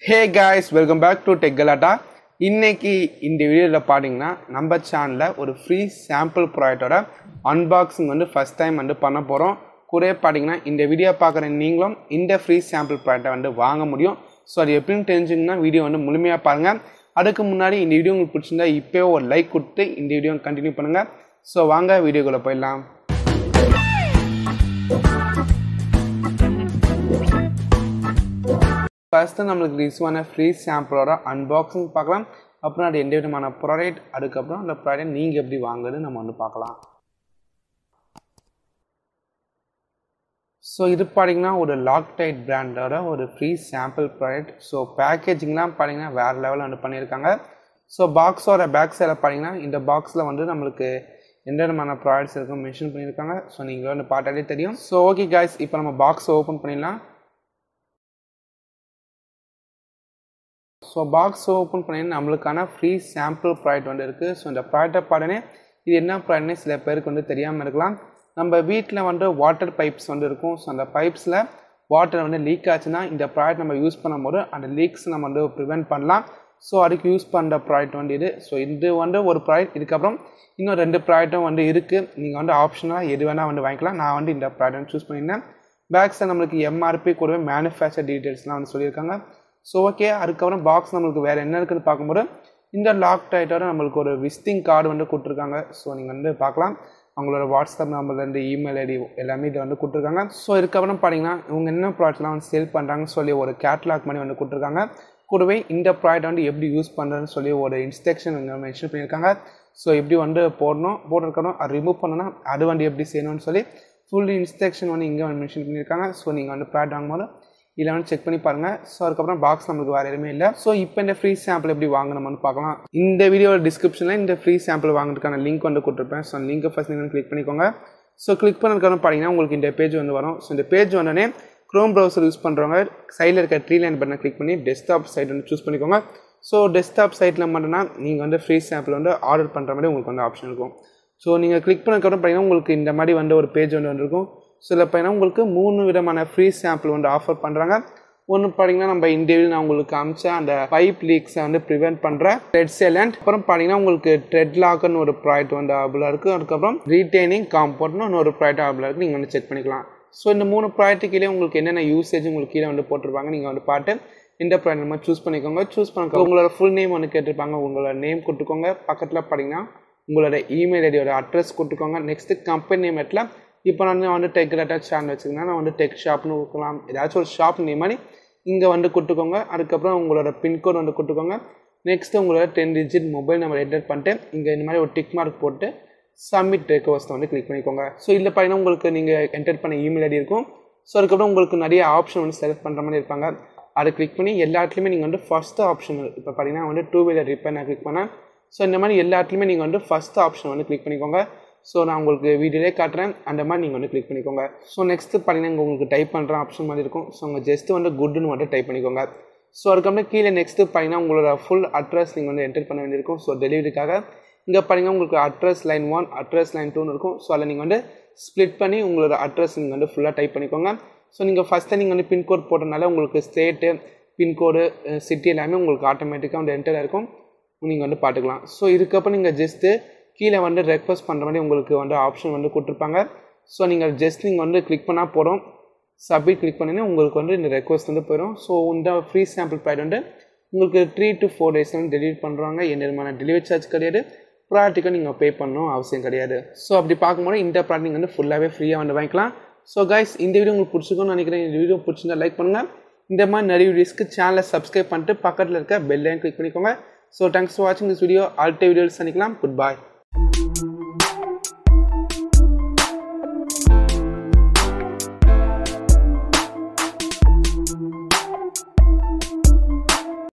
Hey guys, welcome back to Tech Galata. இன்னைக்கு இந்த வீடியோவில் பார்த்தீங்கன்னா நம்ம சேனலில் ஒரு ஃப்ரீ சாம்பிள் ப்ராடக்டோட அன்பாக்சிங் ஃபர்ஸ்ட் டைம் பண்ண போகிறோம். கூட பார்த்தீங்கன்னா இந்த வீடியோ பார்க்குற நீங்களும் இந்த ஃப்ரீ சாம்பிள் ப்ராடக்டை வாங்க முடியும். ஸோ அது எப்படின்னு தெரிஞ்சுங்கன்னா வீடியோ முழுமையாக பாருங்கள். அதுக்கு முன்னாடி இந்த வீடியோ உங்களுக்கு பிடிச்சிருந்தா இப்போயே ஒரு லைக் கொடுத்து இந்த வீடியோ கண்டினியூ பண்ணுங்கள். ஸோ வாங்க வீடியோக்குள்ளே போயிடலாம். ஃபர்ஸ்ட்டு நம்மளுக்கு ரிசீவான ஃப்ரீ சாம்பிளோட அன்பாக்சிங் பார்க்கலாம். அப்புறம் அது எந்த விதமான ப்ராடக்ட், அதுக்கப்புறம் அந்த ப்ராடக்ட் நீங்கள் எப்படி வாங்குறது நம்ம பார்க்கலாம். ஸோ இது பார்த்தீங்கன்னா ஒரு லாக்டைட் பிராண்டோட ஒரு ஃப்ரீ சாம்பிள் ப்ராடக்ட். ஸோ பேக்கேஜிங்லாம் பார்த்தீங்கன்னா வேறு லெவலில் பண்ணியிருக்காங்க. ஸோ பாக்ஸோட பேக் சைடில் பார்த்தீங்கன்னா இந்த பாக்ஸில் நம்மளுக்கு எந்த விதமான ப்ராடக்ட்ஸ் இருக்கும் மென்ஷன் பண்ணியிருக்காங்க. ஸோ நீங்கள் பார்த்தாலே தெரியும். ஸோ ஓகே காய்ஸ், இப்போ நம்ம பாக்ஸை ஓப்பன் பண்ணிடலாம். ஸோ பாக்ஸ் ஓப்பன் பண்ணி நம்மளுக்கான ஃப்ரீ சாம்பிள் ப்ராடக்ட் இருக்குது. ஸோ இந்த ப்ராடக்டை பாடனே இது என்ன ப்ராடக்ட்னே சில பேருக்கு தெரியாமல் இருக்கலாம். நம்ம வீட்டில் வாட்டர் பைப்ஸ் இருக்கும். ஸோ அந்த பைப்ஸில் வாட்டர் லீக் ஆச்சுன்னா இந்த ப்ராடக்ட் நம்ம யூஸ் பண்ணும்போது அந்த லீக்ஸ் நம்ம ப்ரிவெண்ட் பண்ணலாம். ஸோ அதுக்கு யூஸ் பண்ணுற ப்ராடக்ட் இது. ஸோ இது ஒரு ப்ராடக்ட். இதுக்கப்புறம் இன்னும் 2 ப்ராடக்ட்டும் இருக்குது. நீங்கள் ஆப்ஷனலாக எது வேணால் வாங்கிக்கலாம். நான் இந்த ப்ராடக்ட் சூஸ் பண்ணியிருந்தேன். பேக்ஸில் நம்மளுக்கு எம்ஆர்பி கூடவே மேனுஃபேக்சர் டீட்டெயில்ஸ்லாம் சொல்லியிருக்காங்க. ஸோ ஓகே, அதுக்கப்புறம் பாக்ஸ் நம்மளுக்கு வேறு என்ன இருக்குன்னு பார்க்கும்போது இந்த லாக்டைட்டோட நம்மளுக்கு ஒரு விசிட்டிங் கார்டு கொடுத்துருக்காங்க. ஸோ நீங்கள் பார்க்கலாம். அவங்களோட வாட்ஸ்அப் நம்பர்லேருந்து இமெயில் ஐடி எல்லாமே இதை கொடுத்துருக்காங்க. ஸோ இதுக்கப்புறம் பார்த்தீங்கன்னா இவங்க என்ன ப்ராடக்ட்லாம் சேல் பண்ணுறாங்கன்னு சொல்லி ஒரு கேட்லாக் மாதிரி கொடுத்துருக்காங்க. கூடவே இந்த ப்ராடக்ட் எப்படி யூஸ் பண்ணுறதுன்னு சொல்லி ஒரு இன்ஸ்ட்ரக்ஷன் மென்ஷன் பண்ணியிருக்காங்க. ஸோ எப்படி போடணும், போட்டிருக்கணும், அது ரிமூவ் பண்ணணும், அது எப்படி செய்யணும்னு சொல்லி ஃபுல் இன்ஸ்ட்ரக்ஷன் இங்கே மென்ஷன் பண்ணியிருக்காங்க. ஸோ நீங்கள் ப்ராடக்ட் வாங்கும்போது இதில் செக் பண்ணி பாருங்கள். ஸோ அதுக்கப்புறம் பாக்ஸ் நம்மளுக்கு வேறு எதுவுமே இல்லை. ஸோ இப்போ இந்த ஃப்ரீ சாம்பிள் எப்படி வாங்கணும்னு பார்க்கலாம். இந்த வீடியோ டிஸ்கிரிப்ஷனில் இந்த ஃப்ரீ சாம்பிள் வாங்குறதுக்கான லிங்க் கொடுத்துருப்பேன். ஸோ லிங்கை ஃபஸ்ட் நீங்கள் கிளிக் பண்ணிக்கோங்க. ஸோ கிளிக் பண்ணதுக்கப்புறம் பார்த்தீங்கன்னா உங்களுக்கு இந்த பேஜ் வரும். ஸோ இந்த பேஜ் வந்தோடனே க்ரோம் ப்ரௌசர் யூஸ் பண்ணுறவங்க சைடில் இருக்க 3 லைன் பட்டனை கிளிக் பண்ணி டெஸ்க்டாப் சைட் சூஸ் பண்ணிக்கோங்க. ஸோ டெஸ்க்டாப் சைட்டில் மட்டும்னா நீங்கள் ஃப்ரீ சாம்பிள் ஆர்டர் பண்ணுற மாதிரி உங்களுக்கு ஆப்ஷன் இருக்கும். ஸோ நீங்கள் கிளிக் பண்ணதுக்கப்புறம் பார்த்தீங்கன்னா உங்களுக்கு இந்த மாதிரி ஒரு பேஜ் வந்துருக்கும். ஸோ இதில் பார்த்தீங்கன்னா உங்களுக்கு 3 விதமான ஃப்ரீ சாம்பிள் ஆஃபர் பண்ணுறாங்க. ஒன்று பார்த்தீங்கன்னா நம்ம இந்த வீடியோ நான் உங்களுக்கு காமிச்ச அந்த பைப் லீக்ஸை ப்ரிவென்ட் பண்ணுற த்ரெட் செலண்ட். அப்புறம் பார்த்தீங்கன்னா உங்களுக்கு த்ரெட் லாக்குன்னு ஒரு ப்ராடக்ட் அவைலபிளாக இருக்குது. அதுக்கப்புறம் ரீடைனிங் காம்பவுண்ட்னு இன்னொரு ப்ராடக்ட் அவைலபிளாக இருக்குது. நீங்கள் செக் பண்ணிக்கலாம். ஸோ இந்த 3 ப்ராடக்ட் கீழே உங்களுக்கு என்னென்ன யூசேஜ் உங்களுக்கு கீழே போட்டிருப்பாங்க. நீங்கள் பார்த்து இந்த ப்ராடக்ட் நம்ம சூஸ் பண்ணிக்கோங்க. சூஸ் பண்ணிக்கோங்க. உங்களோட ஃபுல் நேம் கேட்டிருப்பாங்க. உங்களோட நேம் கொடுத்துக்கோங்க. பக்கத்தில் பார்த்தீங்கன்னா உங்களோட இமெயில் ஐடியோட அட்ரஸ் கொடுத்துக்கோங்க. நெக்ஸ்ட்டு கம்பெனி நேம் இடத்துல இப்போ நான் டெக் கலாட்டா சேனல் வச்சுருக்கேன். நான் டெக் ஷாப்னு கொடுக்கலாம். ஏதாச்சும் ஒரு ஷாப் நேம் மாதிரி இங்கே கொடுத்துக்கோங்க. அதுக்கப்புறம் உங்களோட பின்கோட் கொடுத்துக்கோங்க. நெக்ஸ்ட்டு உங்களோட 10 டிஜிட் மொபைல் நம்பர் என்டர் பண்ணிட்டு இங்கே இந்த மாதிரி ஒரு டிக் மார்க் போட்டு சப்மிட் ரெக்வஸ்ட்டை கிளிக் பண்ணிக்கோங்க. ஸோ இதில் பார்த்தீங்கன்னா உங்களுக்கு நீங்கள் என்டர் பண்ண இமெயில் ஐடி இருக்கும். ஸோ அதுக்கப்புறம் உங்களுக்கு நிறைய ஆப்ஷன் செலக்ட் பண்ணுற மாதிரி இருப்பாங்க. அதை கிளிக் பண்ணி எல்லாத்துலேயுமே நீங்கள் ஃபஸ்ட்டு ஆப்ஷன் இப்போ பார்த்தீங்கன்னா 2 வீலர் ரிப்பேர் நான் கிளிக் பண்ணேன். ஸோ இந்த மாதிரி எல்லாத்துலேயுமே நீங்கள் ஃபஸ்ட்டு ஆப்ஷன் கிளிக் பண்ணிக்கோங்க. ஸோ நான் உங்களுக்கு வீடியோலே காட்டுறேன். அந்த மாதிரி நீங்கள் கிளிக் பண்ணிக்கோங்க. ஸோ நெக்ஸ்ட்டு பார்த்தீங்கன்னா இங்கே உங்களுக்கு டைப் பண்ணுற ஆப்ஷன் மாதிரி இருக்கும். ஸோ உங்கள் ஜஸ்ட்டு குட்னு டைப் பண்ணிக்கோங்க. ஸோ அதுக்கப்புறம் கீழே நெக்ஸ்ட்டு பார்த்தீங்கன்னா உங்களோட ஃபுல் அட்ரஸ் நீங்கள் என்டர் பண்ண வேண்டியிருக்கும். ஸோ டெலிவரிக்காக இங்கே பார்த்தீங்கன்னா உங்களுக்கு அட்ரஸ் லைன் 1 அட்ரஸ் லைன் 2ன்னு இருக்கும். ஸோ அதில் நீங்கள் ஸ்ப்ளிட் பண்ணி உங்களோட அட்ரஸ் நீங்கள் ஃபுல்லாக டைப் பண்ணிக்கோங்க. ஸோ நீங்கள் ஃபஸ்ட்டு நீங்கள் பின்கோட் போட்டனால உங்களுக்கு ஸ்டேட்டு பின்கோடு சிட்டி எல்லாமே உங்களுக்கு ஆட்டோமேட்டிக்காக என்டர் இருக்கும். நீங்கள் பார்த்துக்கலாம். ஸோ இதுக்கப்புறம் நீங்கள் ஜஸ்ட்டு கீழே ரெக்வஸ்ட் பண்ணுற மாதிரி உங்களுக்கு ஆப்ஷன் கொடுத்துருப்பாங்க. ஸோ நீங்கள் ஜஸ்ட் நீங்கள் கிளிக் பண்ணால் போகிறோம். சப்மிட் கிளிக் பண்ணினா உங்களுக்கு இந்த ரெக்வஸ்ட் போயிடும். ஸோ இந்த ஃப்ரீ சாம்பிள் ப்ராடக்ட் உங்களுக்கு 3 to 4 days டெலிவரி பண்ணுறாங்க. எந்த விதமான டெலிவரி சார்ஜ் கிடையாது. ப்ராடக்ட்டுக்கு நீங்கள் பே பண்ணணும் அவசியம் கிடையாது. ஸோ அப்படி பார்க்கும்போது இந்த ப்ராடக்ட் நீங்கள் ஃபுல்லாகவே ஃப்ரீயாக வாங்கிக்கலாம். ஸோ கைஸ், இந்த வீடியோ உங்களுக்கு பிடிச்சிருக்கும்னு நினைக்கிறேன். இந்த வீடியோ பிடிச்சிருந்தா லைக் பண்ணுங்கள். இந்த மாதிரி நிறைய வீடியோஸ்க்கு சேனலை சப்ஸ்கிரைப் பண்ணிட்டு பக்கத்தில் இருக்க பெல் ஐக்கன் கிளிக் பண்ணிக்கோங்க. ஸோ தேங்க்ஸ் ஃபார் வாட்சிங் திஸ் வீடியோ. அடுத்த வீடியோவில் சந்திக்கலாம். Good bye.